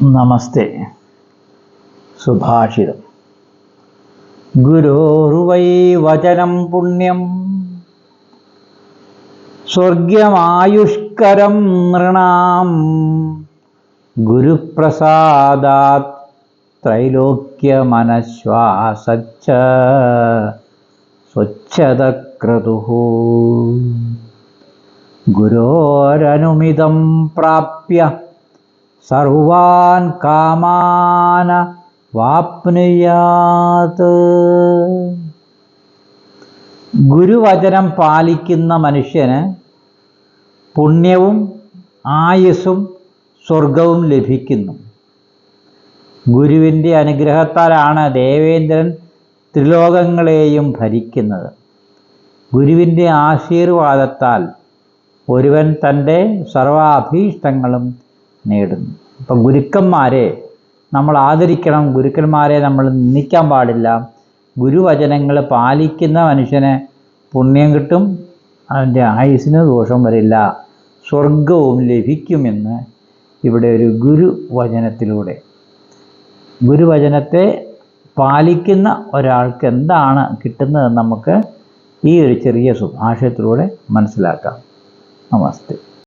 നമസ്തേ. സുഭാഷിതം. ഗുരോർവൈ വചനം പുണ്യം സ്വർഗ്യമായുഷ്കരം നൃണാം ഗുരുപ്രസാദാത് ത്രൈലോക്യമനശ്വാസച്ഛ സ്വച്ഛതക്രതുഃ. ഗുരോരനുമിതം പ്രാപ്യ സർവാൻ കാമാന വാപ്നുയാത്. ഗുരുവചനം പാലിക്കുന്ന മനുഷ്യന് പുണ്യവും ആയുസ്സും സ്വർഗവും ലഭിക്കുന്നു. ഗുരുവിൻ്റെ അനുഗ്രഹത്താലാണ് ദേവേന്ദ്രൻ ത്രിലോകങ്ങളെയും ഭരിക്കുന്നത്. ഗുരുവിൻ്റെ ആശീർവാദത്താൽ ഒരുവൻ തൻ്റെ സർവാഭീഷ്ടങ്ങളും നേടുന്നു. അപ്പം ഗുരുക്കന്മാരെ നമ്മൾ ആദരിക്കണം, ഗുരുക്കന്മാരെ നമ്മൾ നിന്ദിക്കാൻ പാടില്ല. ഗുരുവചനങ്ങൾ പാലിക്കുന്ന മനുഷ്യന് പുണ്യം കിട്ടും, അവൻ്റെ ആയുസ്സിന് ദോഷം വരില്ല, സ്വർഗവും ലഭിക്കുമെന്ന് ഇവിടെ ഒരു ഗുരുവചനത്തിലൂടെ, ഗുരുവചനത്തെ പാലിക്കുന്ന ഒരാൾക്ക് എന്താണ് കിട്ടുന്നതെന്ന് നമുക്ക് ഈ ഒരു ചെറിയ സുഭാഷത്തിലൂടെ മനസ്സിലാക്കാം. നമസ്തേ.